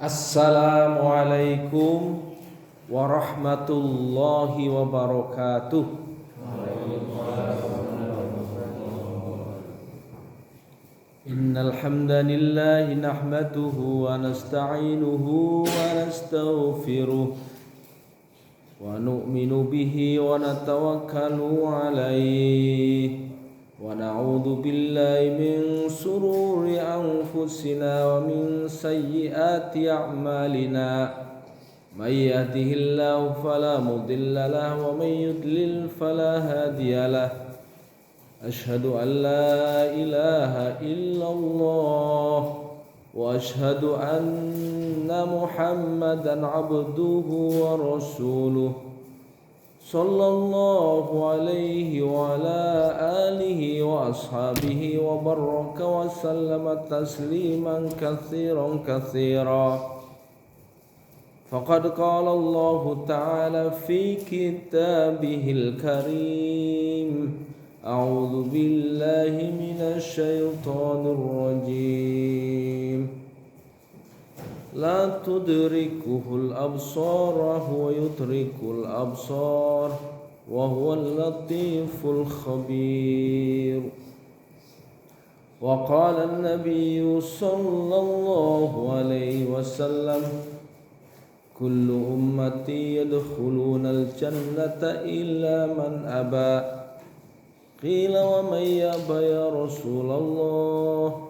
Assalamualaikum warahmatullahi wabarakatuh. Innal hamdalillah nahmaduhu wa nasta'inuhu wa nastaghfiruh wa nu'minu bihi wa natawakkalu alayhi wa na'udzu billahi min sururi anfusina wa min sayyiati a'malina. May yahdihillahu fala mudilla lahu wa may yudlil fala hadiya lahu. Asyhadu an la ilaha illallah wa asyhadu anna Muhammadan abduhu wa rasuluh. Sallallahu alaihi wa ala alihi wa ashabihi wa baraka wa sallama tasliman katsiran katsira. Faqad qala Allah ta'ala fi kitabihil karim. A'udzu billahi minasy syaithanir rajim. La tudrikuhul absar wa huwa yudrikul absar wa huwal latiful khabir. Wa qala an-nabiyyu sallallahu alaihi wasallam, kullu ummati yadkhulunal jannata illa man aba. Qila wa man yaba ya Rasulullah?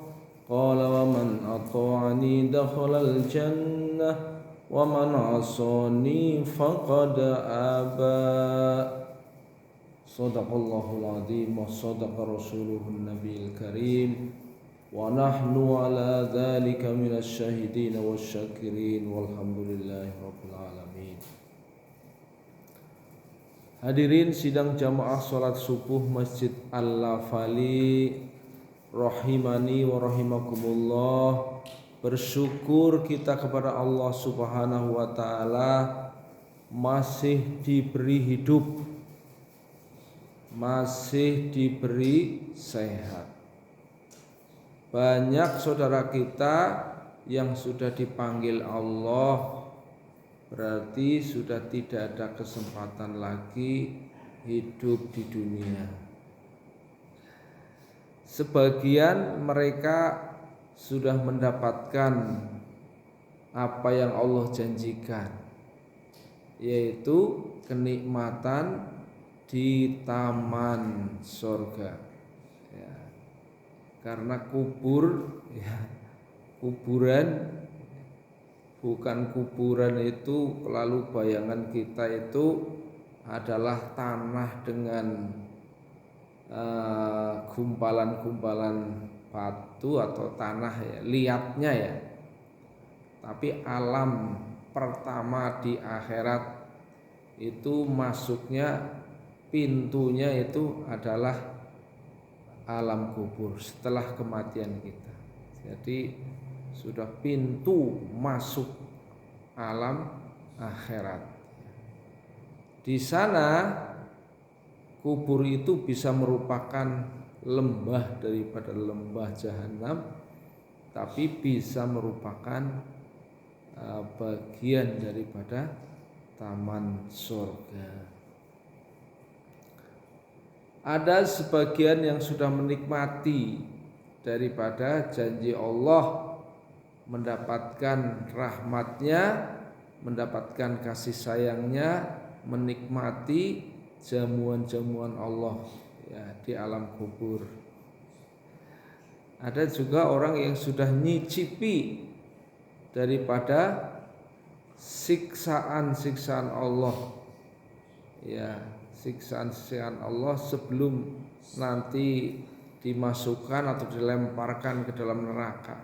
Qala wa man ata'ani dakhalal jannah wa man 'asani faqad aba. Shadaqallahul azim wa shadaqa rasuluhun nabiyil karim wa nahnu ala dzalika minasy syahidin wasyakirin walhamdulillahi rabbil alamin. Hadirin sidang jamaah salat subuh Masjid Al-Lafali rahimani wa rahimakumullah. Bersyukur kita kepada Allah Subhanahu wa taala masih diberi hidup, masih diberi sehat. Banyak saudara kita yang sudah dipanggil Allah, berarti sudah tidak ada kesempatan lagi hidup di dunia. Sebagian mereka sudah mendapatkan apa yang Allah janjikan, yaitu kenikmatan di taman surga. Ya, karena kuburan bukan kuburan itu, lalu bayangan kita itu adalah tanah dengan gumpalan-gumpalan batu atau tanah ya, liatnya ya. Tapi alam pertama di akhirat itu masuknya, pintunya itu adalah alam kubur setelah kematian kita. Jadi sudah pintu masuk alam akhirat. Di sana kubur itu bisa merupakan lembah daripada lembah jahanam, tapi bisa merupakan bagian daripada taman surga. Ada sebagian yang sudah menikmati daripada janji Allah, mendapatkan rahmatnya, mendapatkan kasih sayangnya, menikmati jamuan-jamuan Allah ya, di alam kubur. Ada juga orang yang sudah nyicipi daripada siksaan-siksaan Allah ya, siksaan-siksaan Allah sebelum nanti dimasukkan atau dilemparkan ke dalam neraka.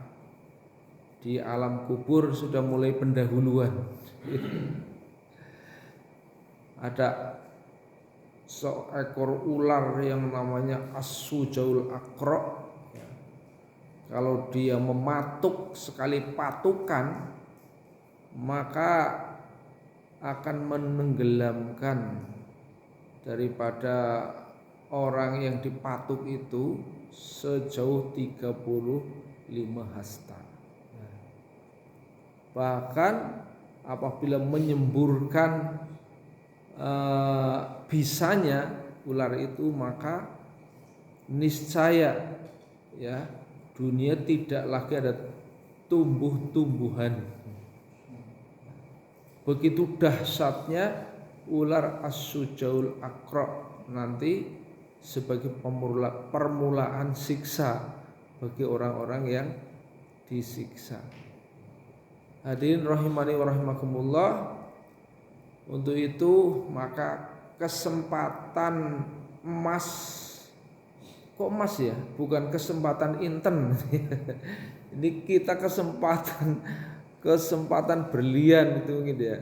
Di alam kubur sudah mulai pendahuluan. Ada seekor ular yang namanya As-Sujaul Aqra. Kalau dia mematuk sekali patukan, maka akan menenggelamkan daripada orang yang dipatuk itu sejauh 35 hasta. Bahkan apabila menyemburkan bisanya ular itu, maka niscaya ya dunia tidak lagi ada tumbuh-tumbuhan. Begitu dahsyatnya ular as-sujaul aqra nanti sebagai permulaan siksa bagi orang-orang yang disiksa. Hadirin rahimani wa rahimakumullah, untuk itu maka kesempatan emas, kok emas ya, bukan kesempatan inten. Ini kita kesempatan berlian itu gitu ya.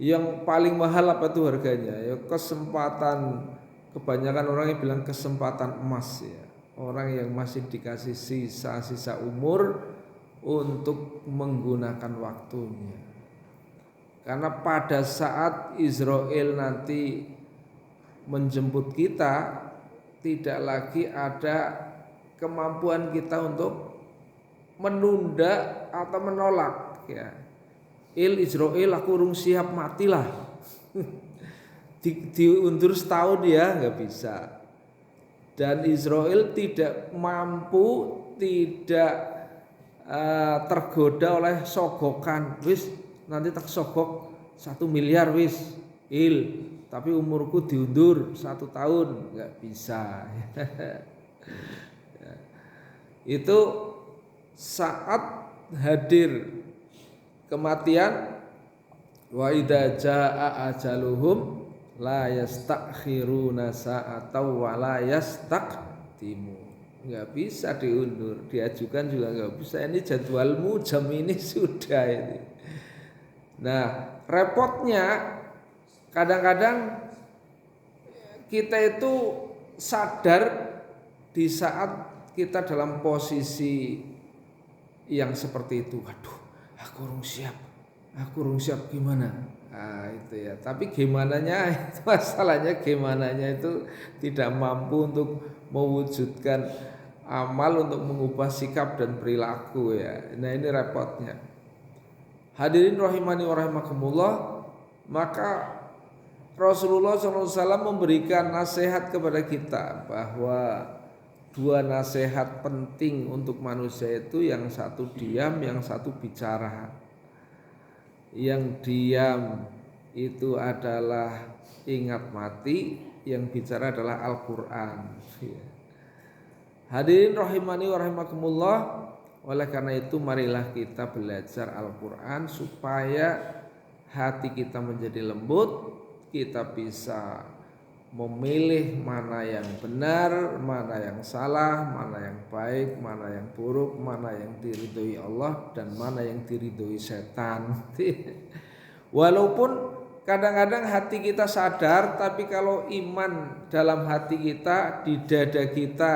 Yang paling mahal apa tuh harganya? Ya kesempatan, kebanyakan orang yang bilang kesempatan emas ya. Orang yang masih dikasih sisa-sisa umur untuk menggunakan waktunya. Karena pada saat Israel nanti menjemput kita, tidak lagi ada kemampuan kita untuk menunda atau menolak ya. Israel aku urung siap, matilah. Diundur setahun ya, nggak bisa. Dan Israel tidak mampu, tidak tergoda oleh sogokan. Wis nanti tak sogok 1 miliar wis tapi umurku diundur 1 tahun, nggak bisa. Itu saat hadir kematian, wa idza jaa ajaluhum la yastakhiruna sa'atan wa la yastaqdimu. Enggak bisa diundur, diajukan juga enggak bisa. Ini jadwalmu jam ini sudah ini. Nah, repotnya kadang-kadang kita itu sadar di saat kita dalam posisi yang seperti itu. Aduh, aku urung siap gimana? Nah, itu ya. Tapi gimananya itu masalahnya, gimananya itu tidak mampu untuk mewujudkan amal untuk mengubah sikap dan perilaku ya. Nah, ini repotnya. Hadirin rahimani wa rahimakumullah, maka Rasulullah SAW memberikan nasihat kepada kita bahwa 2 nasihat penting untuk manusia itu, yang satu diam, yang satu bicara. Yang diam itu adalah ingat mati, yang bicara adalah Al-Quran. Hadirin rahimani wa rahimakumullah, oleh karena itu marilah kita belajar Al-Quran supaya hati kita menjadi lembut, kita bisa memilih mana yang benar, mana yang salah, mana yang baik, mana yang buruk, mana yang diridhoi Allah dan mana yang diridhoi setan. Walaupun kadang-kadang hati kita sadar, tapi kalau iman dalam hati kita, di dada kita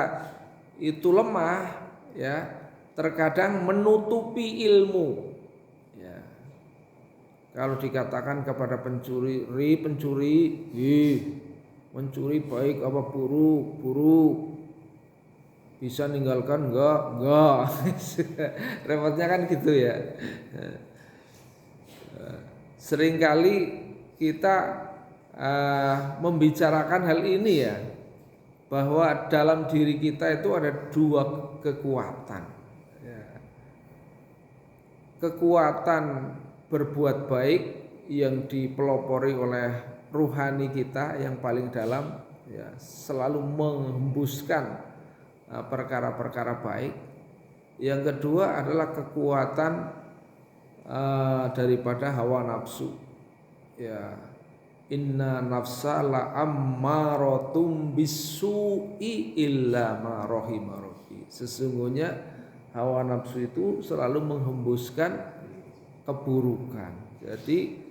itu lemah ya, terkadang menutupi ilmu ya. Kalau dikatakan kepada pencuri, mencuri baik apa buruk? Buruk. Bisa ninggalkan enggak. Repotnya kan gitu ya. Seringkali kita membicarakan hal ini ya, bahwa dalam diri kita itu ada 2 kekuatan ya. Kekuatan berbuat baik yang dipelopori oleh ruhani kita yang paling dalam ya, selalu menghembuskan perkara-perkara baik. Yang kedua adalah kekuatan daripada hawa nafsu ya. Inna nafsa la ammaratum bisu'i illa ma rahima rabbi. Sesungguhnya hawa nafsu itu selalu menghembuskan keburukan. Jadi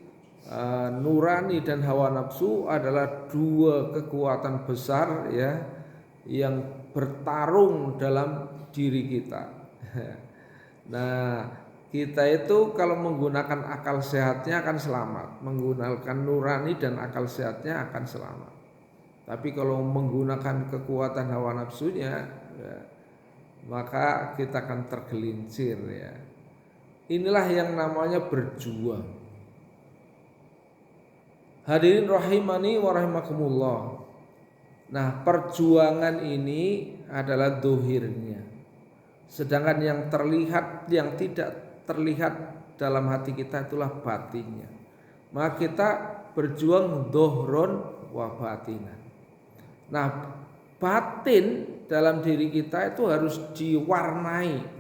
nurani dan hawa nafsu adalah 2 kekuatan besar ya, yang bertarung dalam diri kita. Nah, kita itu kalau menggunakan akal sehatnya akan selamat, menggunakan nurani dan akal sehatnya akan selamat. Tapi kalau menggunakan kekuatan hawa nafsunya ya, maka kita akan tergelincir ya. Inilah yang namanya berjuang. Hadirin rahimani wa rahimakumullah. Nah, perjuangan ini adalah dohirnya. Sedangkan yang terlihat, yang tidak terlihat dalam hati kita itulah batinnya. Maka kita berjuang dohron wa batinan. Nah, batin dalam diri kita itu harus diwarnai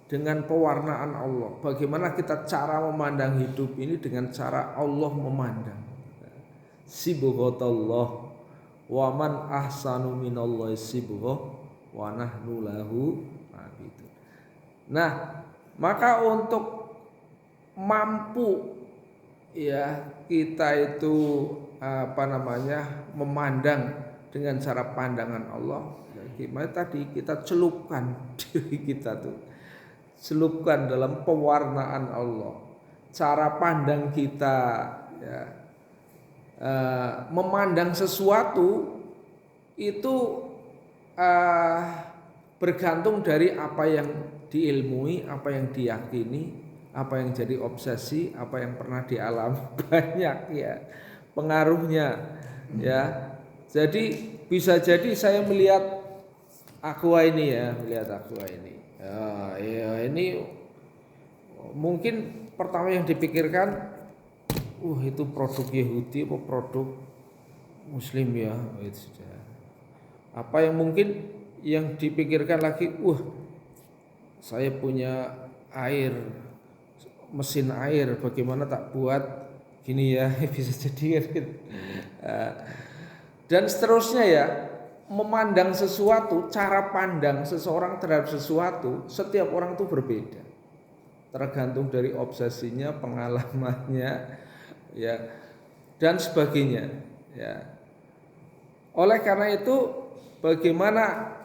dengan pewarnaan Allah. Bagaimana kita cara memandang hidup ini dengan cara Allah memandang. Sibghatallah wa man ahsanu minallahi sibghah wa nahnu lahu abidun. Nah, maka untuk mampu ya kita itu memandang dengan cara pandangan Allah, ya, gimana tadi kita celupkan diri kita tuh, celupkan dalam pewarnaan Allah. Cara pandang kita ya, memandang sesuatu itu bergantung dari apa yang diilmui, apa yang diyakini, apa yang jadi obsesi, apa yang pernah dialami banyak ya pengaruhnya ya. Jadi bisa jadi saya melihat aqua ini ya, ya ini mungkin pertama yang dipikirkan itu produk Yahudi apa produk Muslim ya, itu sudah. Apa yang mungkin yang dipikirkan lagi, saya punya air, mesin air, bagaimana tak buat gini ya, bisa jadi kan gitu. Dan seterusnya ya, memandang sesuatu, cara pandang seseorang terhadap sesuatu, setiap orang itu berbeda. Tergantung dari obsesinya, pengalamannya, ya, dan sebagainya. Ya. Oleh karena itu, bagaimana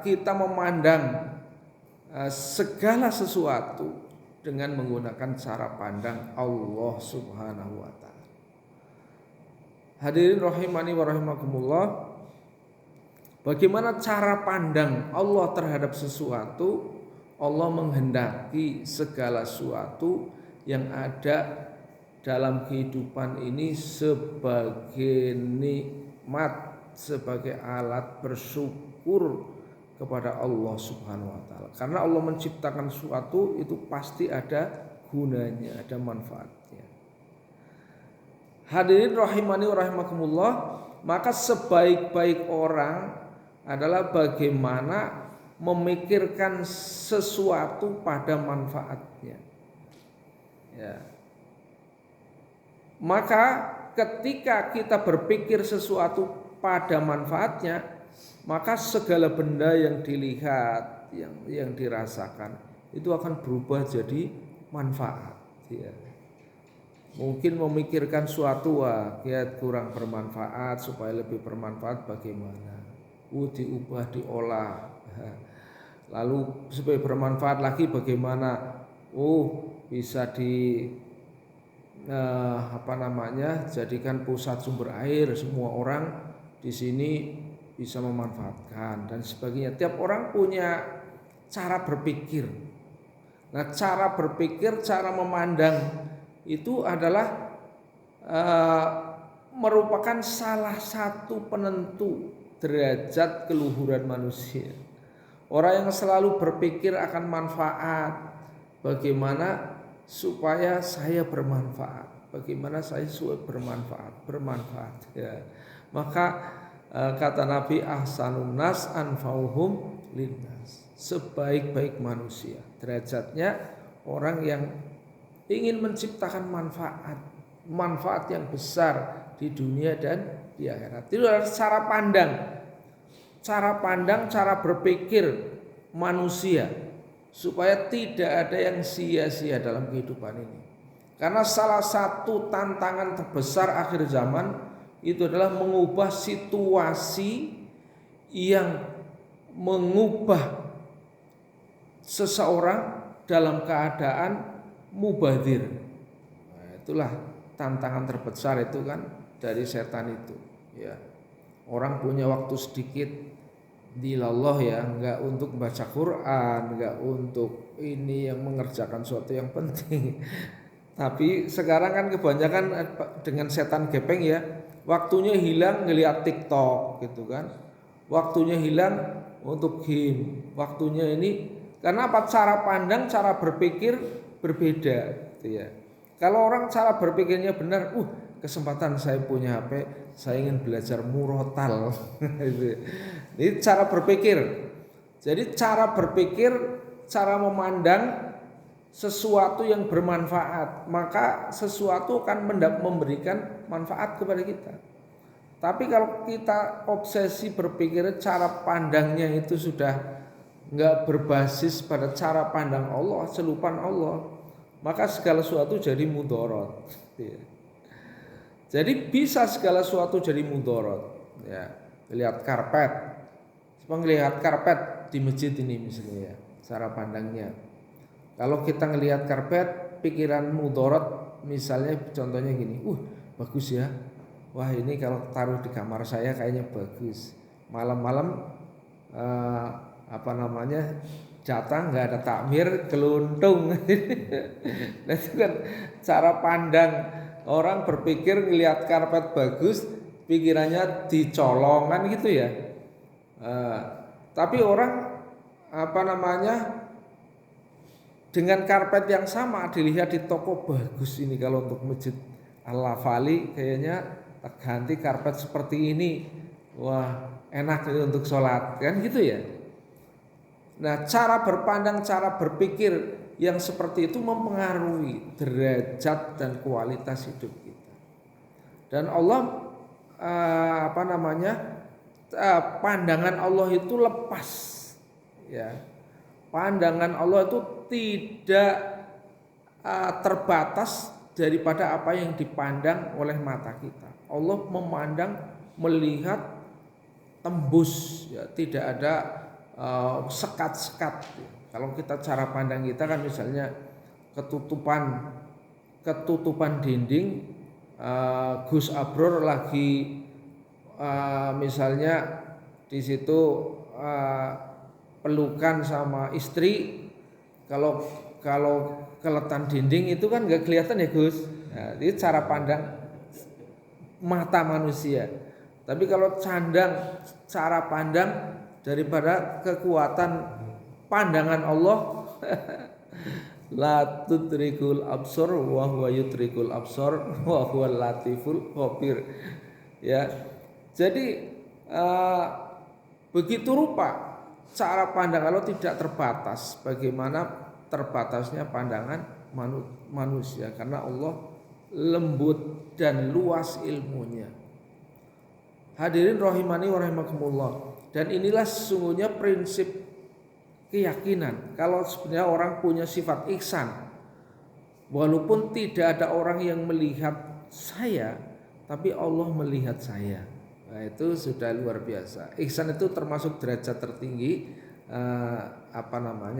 kita memandang segala sesuatu dengan menggunakan cara pandang Allah Subhanahu wa taala. Hadirin rahimani wa rahimakumullah, bagaimana cara pandang Allah terhadap sesuatu? Allah menghendaki segala sesuatu yang ada dalam kehidupan ini sebagai nikmat, sebagai alat bersyukur kepada Allah Subhanahu wa taala. Karena Allah menciptakan sesuatu itu pasti ada gunanya, ada manfaatnya. Hadirin rahimani wa rahimakumullah, maka sebaik-baik orang adalah bagaimana memikirkan sesuatu pada manfaatnya. Ya. Maka ketika kita berpikir sesuatu pada manfaatnya, maka segala benda yang dilihat, yang dirasakan itu akan berubah jadi manfaat. Ya. Mungkin memikirkan suatu kurang bermanfaat, supaya lebih bermanfaat bagaimana? Diubah, diolah. Lalu supaya bermanfaat lagi bagaimana? Bisa jadikan pusat sumber air, semua orang di sini bisa memanfaatkan dan sebagainya. Tiap orang punya cara berpikir. Nah, cara berpikir, cara memandang itu adalah merupakan salah satu penentu derajat keluhuran manusia. Orang yang selalu berpikir akan manfaat, bagaimana supaya saya bermanfaat, bagaimana saya bermanfaat ya. Maka kata Nabi, ahsanun nas anfa'uhum linnas, sebaik-baik manusia derajatnya orang yang ingin menciptakan manfaat yang besar di dunia dan di akhirat. Itu adalah cara pandang, cara berpikir manusia, supaya tidak ada yang sia-sia dalam kehidupan ini. Karena salah satu tantangan terbesar akhir zaman itu adalah mengubah situasi yang mengubah seseorang dalam keadaan mubadzir. Itulah tantangan terbesar itu kan dari setan itu. Ya, orang punya waktu sedikit dilallah ya, enggak untuk baca Quran, enggak untuk ini yang mengerjakan sesuatu yang penting. Tapi sekarang kan kebanyakan dengan setan gepeng ya, waktunya hilang ngeliat TikTok gitu kan. Waktunya hilang untuk game. Waktunya ini karena apa? Cara pandang, cara berpikir berbeda gitu ya. Kalau orang cara berpikirnya benar, kesempatan saya punya HP, saya ingin belajar murotal. Ini cara berpikir. Jadi cara berpikir, cara memandang sesuatu yang bermanfaat, maka sesuatu akan memberikan manfaat kepada kita. Tapi kalau kita obsesi berpikir cara pandangnya itu sudah nggak berbasis pada cara pandang Allah, selupan Allah, maka segala sesuatu jadi mudorot. Jadi bisa segala sesuatu jadi mudorot. Ya, lihat karpet, melihat karpet di masjid ini misalnya, ya, cara pandangnya. Kalau kita ngelihat karpet, pikiran mudorot, misalnya contohnya gini, bagus ya. Wah ini kalau taruh di kamar saya kayaknya bagus. Malam-malam datang nggak ada takmir, keluntung. Nah, itu kan cara pandang orang berpikir ngelihat karpet bagus, pikirannya dicolong kan gitu ya. Tapi orang dengan karpet yang sama dilihat di toko bagus ini kalau untuk masjid Al-Lafali kayaknya ganti karpet seperti ini, wah enak ini untuk sholat kan gitu ya. Nah cara berpandang, cara berpikir yang seperti itu mempengaruhi derajat dan kualitas hidup kita. Dan Allah pandangan Allah itu lepas ya. Pandangan Allah itu tidak terbatas daripada apa yang dipandang oleh mata kita. Allah memandang, melihat tembus ya, tidak ada sekat-sekat. Kalau kita cara pandang kita kan misalnya ketutupan dinding, Gus Abror lagi misalnya di situ pelukan sama istri, kalau keletan dinding itu kan nggak kelihatan ya Gus. Nah, itu cara pandang mata manusia. Tapi kalau cara pandang daripada kekuatan pandangan Allah, la tudrikul absar wa huwa yudrikul absar wa huwal latiful khabir. Ya. Jadi begitu rupa cara pandang Allah tidak terbatas, bagaimana terbatasnya pandangan manusia, karena Allah lembut dan luas ilmunya. Hadirin rahimani wa rahimakumullah. Dan inilah sesungguhnya prinsip keyakinan. Kalau sebenarnya orang punya sifat ihsan, walaupun tidak ada orang yang melihat saya, tapi Allah melihat saya. Nah, itu sudah luar biasa. Ihsan itu termasuk derajat tertinggi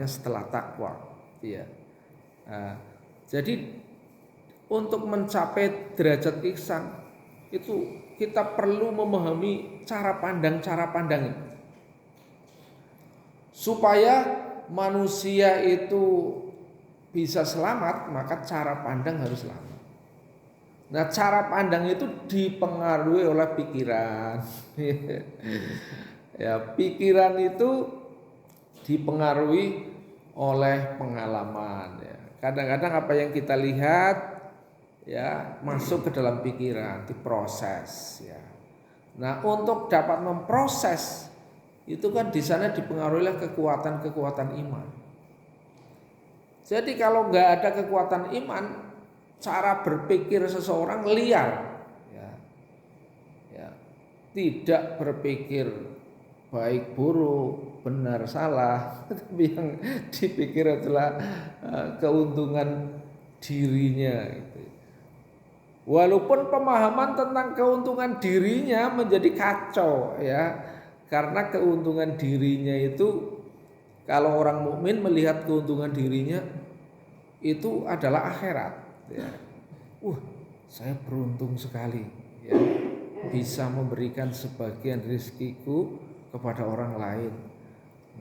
setelah takwa. Ya. Jadi untuk mencapai derajat ihsan itu kita perlu memahami cara pandang ini. Supaya manusia itu bisa selamat, maka cara pandang harus selamat. Nah, cara pandang itu dipengaruhi oleh pikiran. Ya, pikiran itu dipengaruhi oleh pengalaman. Ya. Kadang-kadang apa yang kita lihat ya masuk ke dalam pikiran, diproses. Ya. Nah, untuk dapat memproses itu kan di sana dipengaruhi oleh kekuatan iman. Jadi kalau nggak ada kekuatan iman, cara berpikir seseorang liar, ya, tidak berpikir baik buruk, benar salah, tapi yang dipikir adalah keuntungan dirinya. Gitu. Walaupun pemahaman tentang keuntungan dirinya menjadi kacau, ya, karena keuntungan dirinya itu kalau orang mukmin melihat keuntungan dirinya itu adalah akhirat. Ya. Saya beruntung sekali ya, bisa memberikan sebagian rezekiku kepada orang lain.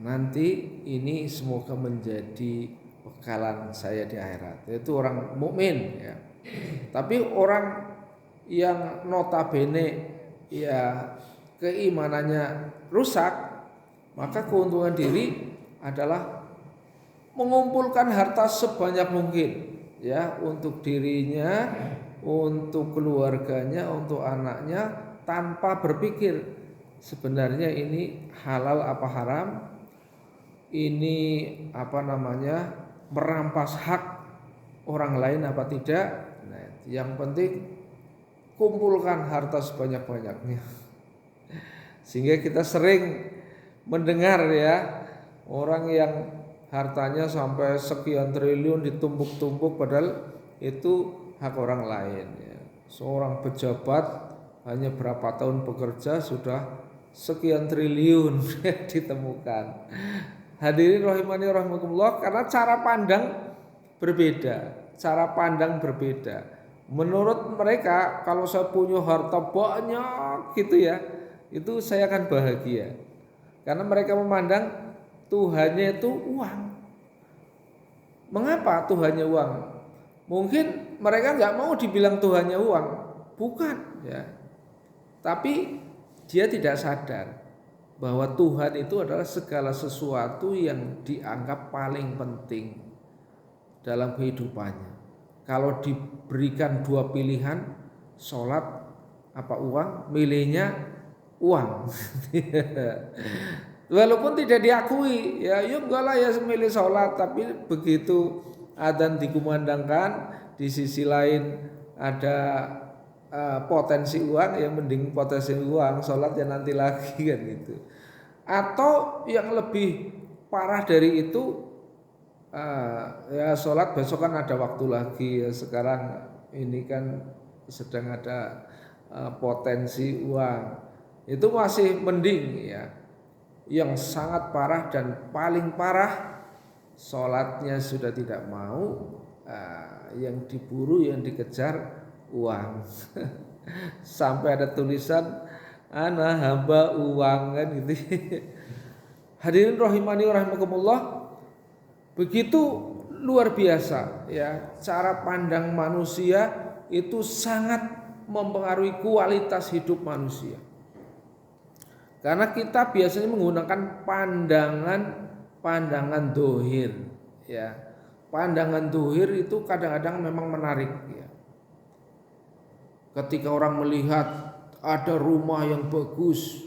Nanti ini semoga menjadi bekalan saya di akhirat. Itu orang mukmin ya. Tapi orang yang notabene ya keimanannya rusak, maka keuntungan diri adalah mengumpulkan harta sebanyak mungkin ya untuk dirinya, untuk keluarganya, untuk anaknya tanpa berpikir sebenarnya ini halal apa haram, ini merampas hak orang lain apa tidak. Nah, yang penting kumpulkan harta sebanyak-banyaknya. Sehingga kita sering mendengar ya orang yang hartanya sampai sekian triliun ditumpuk-tumpuk padahal itu hak orang lain ya. Seorang pejabat hanya berapa tahun bekerja sudah sekian triliun ditemukan. Hadirin rahimani rahimakumullah, karena cara pandang berbeda. Menurut mereka kalau saya punya harta banyak gitu ya, itu saya akan bahagia. Karena mereka memandang Tuhannya itu uang. Mengapa Tuhannya uang? Mungkin mereka nggak mau dibilang Tuhannya uang, bukan ya. Tapi dia tidak sadar bahwa Tuhan itu adalah segala sesuatu yang dianggap paling penting dalam kehidupannya. Kalau diberikan dua pilihan, sholat apa uang, milihnya uang. Walaupun tidak diakui, ya enggak lah ya milih sholat, tapi begitu adzan dikumandangkan, di sisi lain ada potensi uang, ya mending potensi uang, sholat ya nanti lagi kan gitu. Atau yang lebih parah dari itu, ya sholat besok kan ada waktu lagi ya, sekarang ini kan sedang ada potensi uang, itu masih mending ya. Yang sangat parah dan paling parah, sholatnya sudah tidak mau, yang diburu, yang dikejar uang. Sampai ada tulisan ana hamba uang kan gitu. Hadirin rahimani rahimakumullah, begitu luar biasa ya cara pandang manusia itu sangat mempengaruhi kualitas hidup manusia. Karena kita biasanya menggunakan pandangan dohir ya. Pandangan dohir itu kadang-kadang memang menarik ya. Ketika orang melihat ada rumah yang bagus,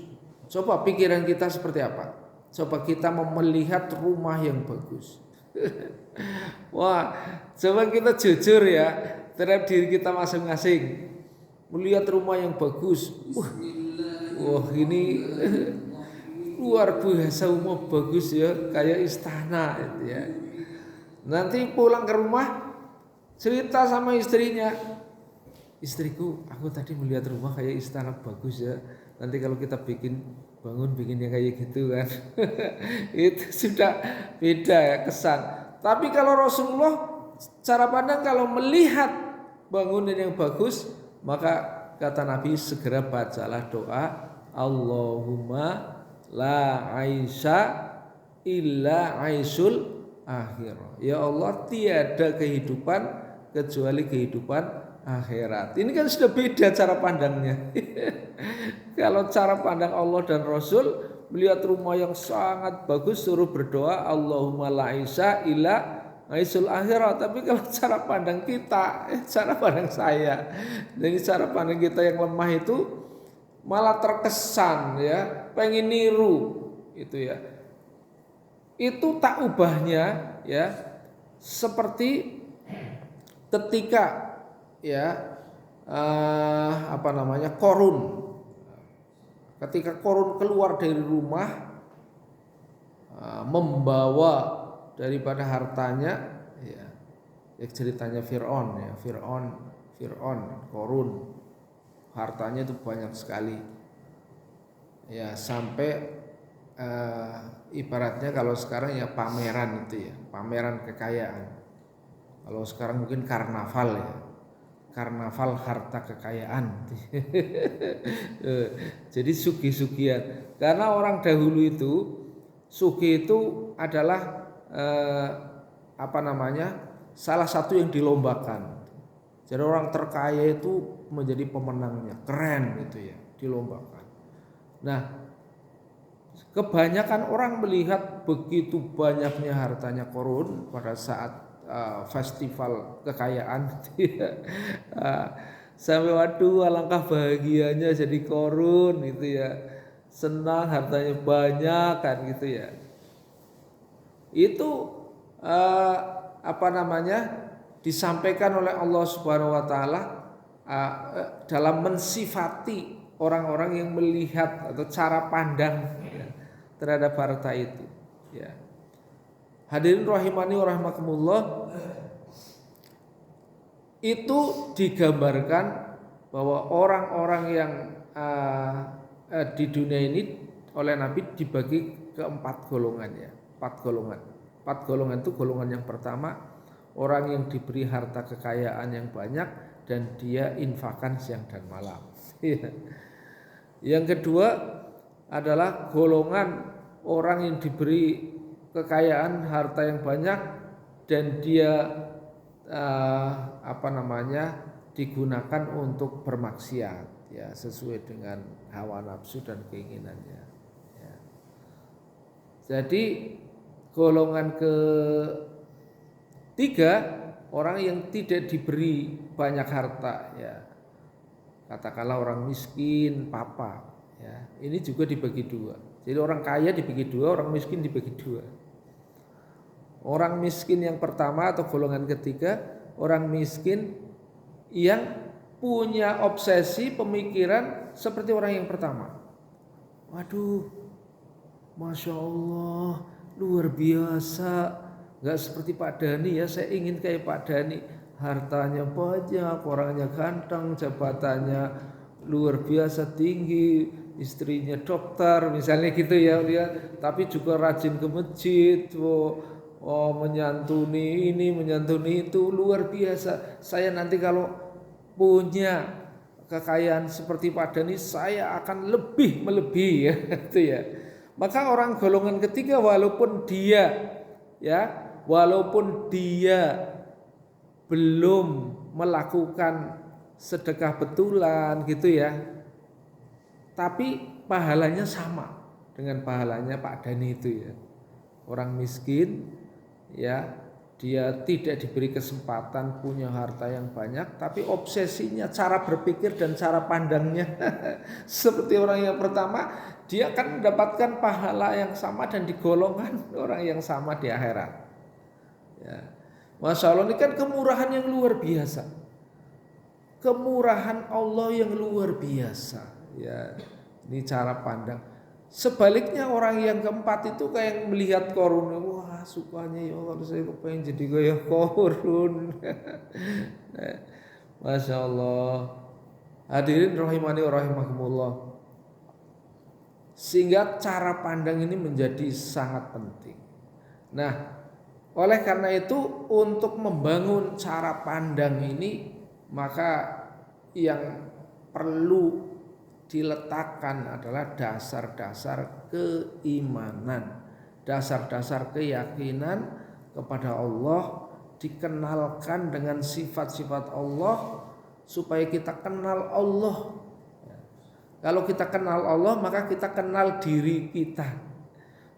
coba pikiran kita seperti apa? Coba kita melihat rumah yang bagus. Wah, coba kita jujur ya terhadap diri kita masing-masing. Melihat rumah yang bagus, wah ini luar biasa, rumah bagus ya, kayak istana gitu ya. Nanti pulang ke rumah cerita sama istrinya, istriku, aku tadi melihat rumah kayak istana bagus ya. Nanti kalau kita bangun yang kayak gitu kan. Itu sudah beda ya kesan. Tapi kalau Rasulullah cara pandang kalau melihat bangunan yang bagus, maka kata Nabi segera bacalah doa Allahumma la aisha illa aisul akhirah. Ya Allah, tiada kehidupan kecuali kehidupan akhirat. Ini kan sudah beda cara pandangnya. Kalau cara pandang Allah dan Rasul, melihat rumah yang sangat bagus suruh berdoa Allahumma la aisha illa aisul akhirat. Tapi kalau cara pandang kita, cara pandang saya, jadi cara pandang kita yang lemah itu malah terkesan ya pengen niru itu ya. Itu tak ubahnya ya seperti ketika ya Korun, ketika Korun keluar dari rumah membawa daripada hartanya ya ceritanya Fir'aun ya, Fir'aun Korun hartanya itu banyak sekali ya, sampai ibaratnya kalau sekarang ya pameran itu ya, pameran kekayaan. Kalau sekarang mungkin karnaval ya, karnaval harta kekayaan. Jadi sugih-sugihan. Karena orang dahulu itu sugih itu adalah salah satu yang dilombakan. Jadi orang terkaya itu menjadi pemenangnya, keren gitu ya, dilombakan. Nah, kebanyakan orang melihat begitu banyaknya hartanya Qarun pada saat festival kekayaan gitu ya. Sampai waduh alangkah bahagianya jadi Qarun gitu ya. Senang hartanya banyak kan gitu ya. Itu disampaikan oleh Allah Subhanahu wa taala dalam mensifati orang-orang yang melihat atau cara pandang ya, terhadap harta itu ya. Hadirin rahimani wa rahimakumullah, itu digambarkan bahwa orang-orang yang di dunia ini oleh Nabi dibagi ke 4 golongan ya. 4 golongan. 4 golongan itu golongan yang pertama, orang yang diberi harta kekayaan yang banyak dan dia infakkan siang dan malam. Yang kedua adalah golongan orang yang diberi kekayaan harta yang banyak dan dia digunakan untuk bermaksiat ya, sesuai dengan hawa nafsu dan keinginannya ya. Jadi golongan ketiga, orang yang tidak diberi banyak harta ya, katakanlah orang miskin papa ya, ini juga dibagi 2. Jadi orang kaya dibagi 2, orang miskin dibagi 2. Orang miskin yang pertama atau golongan ketiga, orang miskin yang punya obsesi pemikiran seperti orang yang pertama. Waduh, Masya Allah, luar biasa, gak seperti Pak Dhani ya, saya ingin kayak Pak Dhani, hartanya banyak, orangnya ganteng, jabatannya luar biasa tinggi, istrinya dokter misalnya gitu ya, tapi juga rajin ke masjid, menyantuni ini, menyantuni itu, luar biasa. Saya nanti kalau punya kekayaan seperti Pak Dhani, saya akan lebih melebihi ya, gitu ya. Maka orang golongan ketiga walaupun dia belum melakukan sedekah betulan gitu ya, tapi pahalanya sama dengan pahalanya Pak Dhani itu ya. Orang miskin ya, dia tidak diberi kesempatan punya harta yang banyak, tapi obsesinya, cara berpikir dan cara pandangnya seperti orang yang pertama, dia akan mendapatkan pahala yang sama dan digolongkan orang yang sama di akhirat ya. Masya Allah, ini kan kemurahan yang luar biasa, kemurahan Allah yang luar biasa ya. Ini cara pandang. Sebaliknya orang yang keempat itu kayak melihat Qarun, wah sukanya ya Allah, saya pengen jadi kayak Qarun. Masya Allah. Hadirin rahimani wa rahimakumullah. Sehingga cara pandang ini menjadi sangat penting. Nah, oleh karena itu untuk membangun cara pandang ini, maka yang perlu diletakkan adalah dasar-dasar keimanan, dasar-dasar keyakinan kepada Allah, dikenalkan dengan sifat-sifat Allah supaya kita kenal Allah. Kalau kita kenal Allah, maka kita kenal diri kita.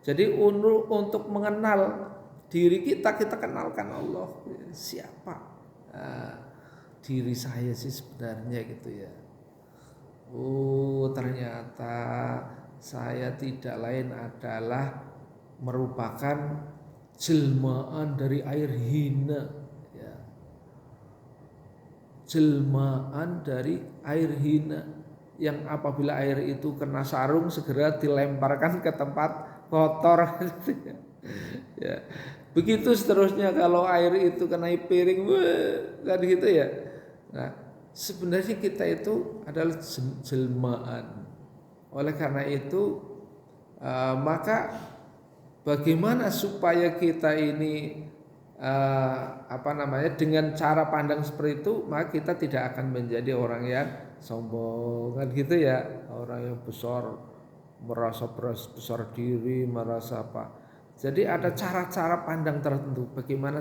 Jadi untuk mengenal diri kita, kita kenalkan Allah. Siapa diri saya sih sebenarnya gitu ya. Oh, ternyata saya tidak lain adalah merupakan jelmaan dari air hina ya. Jelmaan dari air hina yang apabila air itu kena sarung segera dilemparkan ke tempat kotor ya. Begitu seterusnya, kalau air itu kena piring kan gitu ya. Nah, sebenarnya kita itu adalah jelmaan. Oleh karena itu maka bagaimana supaya kita ini dengan cara pandang seperti itu, maka kita tidak akan menjadi orang yang sombong kan gitu ya, orang yang besar, merasa besar diri, merasa apa. Jadi ada cara-cara pandang tertentu bagaimana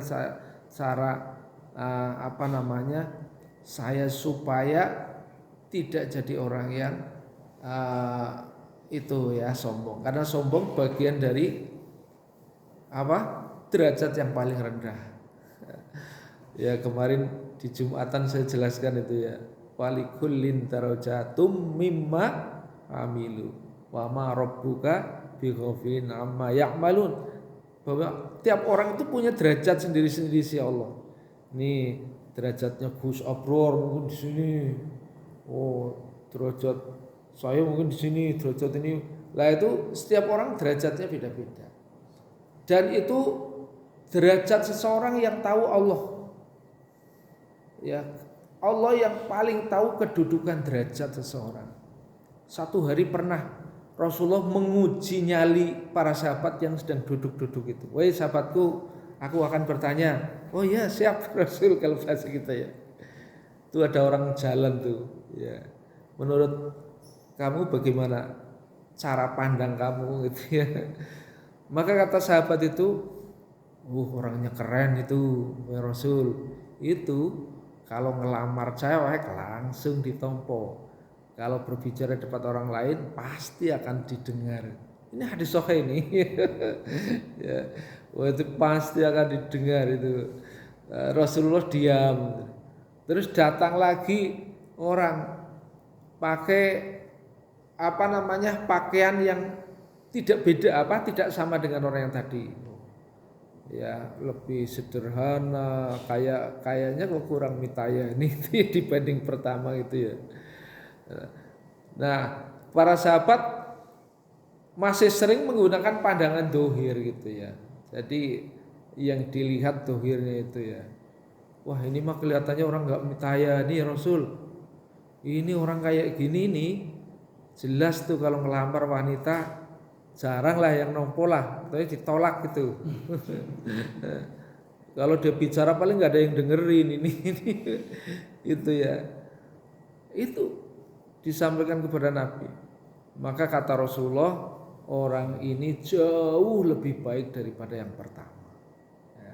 cara saya supaya tidak jadi orang yang itu ya sombong. Karena sombong bagian dari derajat yang paling rendah. Ya kemarin di Jumatan saya jelaskan itu ya. Walikullin darajatum mimma amilu wa ma rabbuka bighafilin amma ya'malun. Bahwa tiap orang itu punya derajat sendiri-sendiri si Allah. Ini derajatnya Gus Abror mungkin di sini. Oh, derajat saya mungkin di sini, derajat ini. Lah itu setiap orang derajatnya beda-beda. Dan itu derajat seseorang yang tahu Allah. Ya, Allah yang paling tahu kedudukan derajat seseorang. Satu hari pernah Rasulullah menguji nyali para sahabat yang sedang duduk-duduk itu. Woi sahabatku, aku akan bertanya. Oh iya siap Rasul kalau bahasa kita ya. Itu ada orang jalan tuh. Ya. Menurut kamu bagaimana cara pandang kamu gitu ya. Maka kata sahabat itu, orangnya keren itu ya Rasul. Itu kalau ngelamar cewek langsung ditompo. Kalau berbicara depan orang lain pasti akan didengar. Ini hadis sahih ini. Ya, itu pasti akan didengar itu. Rasulullah diam. Terus datang lagi orang pakai pakaian yang tidak beda tidak sama dengan orang yang tadi. Ya, lebih sederhana, kayaknya kok kurang mitaya ini dibanding pertama itu ya. Nah, para sahabat masih sering menggunakan pandangan dohir gitu ya. Jadi yang dilihat dohirnya itu ya. Wah ini mah kelihatannya orang nggak mitaya nih Rasul. Ini orang kayak gini nih. Jelas tuh kalau ngelamar wanita jarang lah yang nompo lah. Tapi ditolak gitu. Kalau dia bicara paling nggak ada yang dengerin ini. Itu ya. Itu disampaikan kepada Nabi. Maka kata Rasulullah, orang ini jauh lebih baik daripada yang pertama. Ya.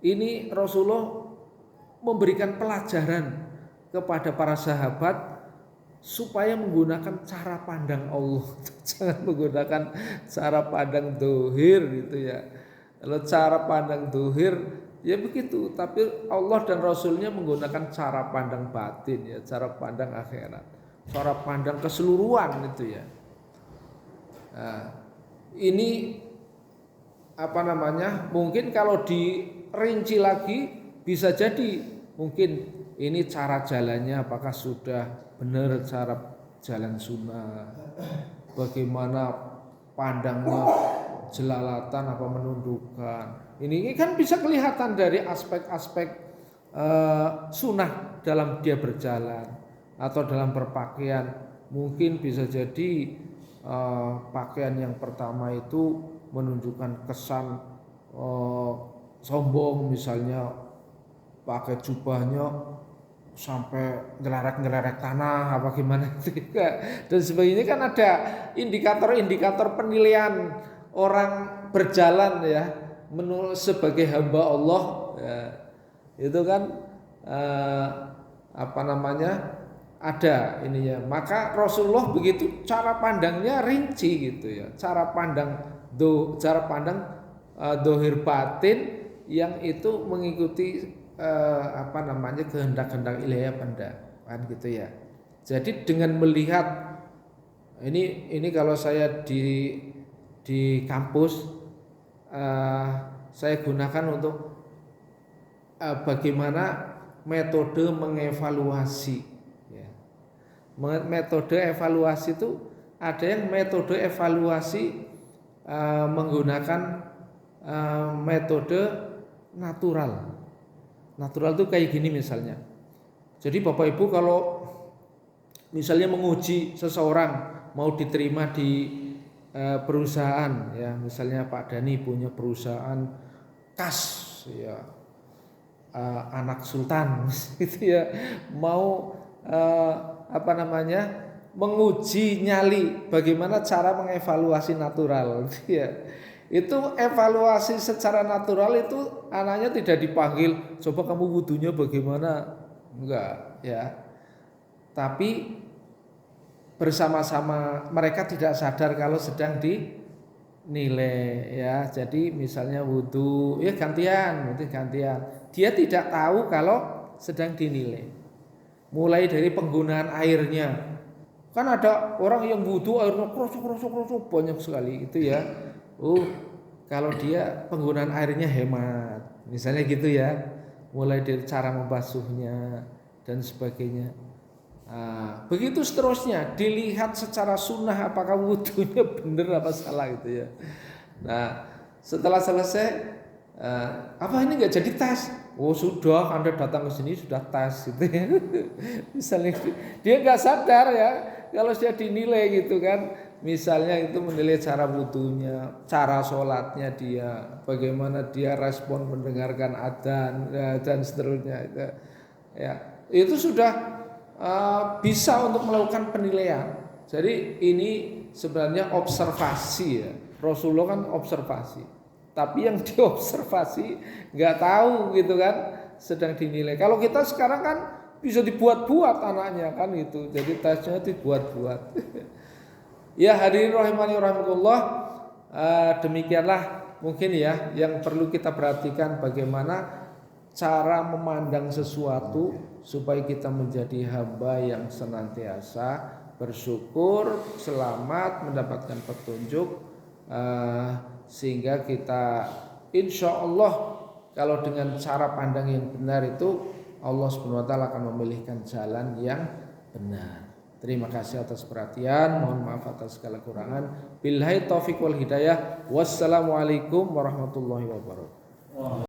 Ini Rasulullah memberikan pelajaran kepada para sahabat supaya menggunakan cara pandang Allah. Jangan menggunakan cara pandang dohir gitu ya. Kalau cara pandang dohir ya begitu, tapi Allah dan Rasulnya menggunakan cara pandang batin ya, cara pandang akhirat, cara pandang keseluruhan itu ya. Nah, ini mungkin kalau dirinci lagi bisa jadi mungkin ini cara jalannya apakah sudah benar cara jalan sunnah, bagaimana pandangnya jelalatan apa menundukkan. Ini kan bisa kelihatan dari aspek-aspek sunnah dalam dia berjalan atau dalam berpakaian. Mungkin bisa jadi pakaian yang pertama itu menunjukkan kesan sombong, misalnya pakai jubahnya sampai ngelerek tanah apa gimana dan sebagainya. Kan ada indikator-indikator penilaian orang berjalan ya menurut sebagai hamba Allah ya, itu kan ada ininya. Maka Rasulullah begitu cara pandangnya rinci gitu ya, cara pandang dohir batin yang itu mengikuti kehendak-kehendak ilahiyah kan gitu ya. Jadi dengan melihat ini kalau saya di kampus saya gunakan untuk bagaimana metode mengevaluasi ya. Metode evaluasi itu ada yang metode evaluasi menggunakan metode natural. Natural itu kayak gini misalnya. Jadi Bapak Ibu kalau misalnya menguji seseorang mau diterima di perusahaan ya, misalnya Pak Dani punya perusahaan kas ya, anak sultan gitu ya, mau menguji nyali bagaimana cara mengevaluasi natural ya. Itu evaluasi secara natural itu anaknya tidak dipanggil, coba kamu wudunya bagaimana, enggak ya. Tapi bersama-sama mereka tidak sadar kalau sedang dinilai ya. Jadi misalnya wudu ya gantian, nanti gantian. Dia tidak tahu kalau sedang dinilai. Mulai dari penggunaan airnya. Kan ada orang yang wudu airnya krosok banyak sekali itu ya. Oh, kalau dia penggunaan airnya hemat, misalnya gitu ya, mulai dari cara membasuhnya dan sebagainya. Nah, begitu seterusnya, dilihat secara sunnah apakah wudunya benar apa salah gitu ya. Nah, setelah selesai, apa ini nggak jadi tes? Oh sudah, Anda datang ke sini sudah tes gitu ya. Misalnya dia nggak sadar ya, kalau sudah dinilai gitu kan. Misalnya itu menilai cara wudunya, cara sholatnya dia, bagaimana dia respon mendengarkan adzan dan seterusnya itu, ya itu sudah bisa untuk melakukan penilaian. Jadi ini sebenarnya observasi ya. Rasulullah kan observasi, tapi yang diobservasi nggak tahu gitu kan sedang dinilai. Kalau kita sekarang kan bisa dibuat-buat anaknya kan gitu, jadi tesnya dibuat-buat. Ya hadirin rahimani rahimakumullah, demikianlah mungkin ya yang perlu kita perhatikan bagaimana cara memandang sesuatu supaya kita menjadi hamba yang senantiasa bersyukur, selamat, mendapatkan petunjuk, sehingga kita insya Allah kalau dengan cara pandang yang benar itu Allah Subhanahu wa taala akan memilihkan jalan yang benar. Terima kasih atas perhatian, mohon maaf atas segala kurangan. Billahi taufiq wal hidayah. Wassalamualaikum warahmatullahi wabarakatuh.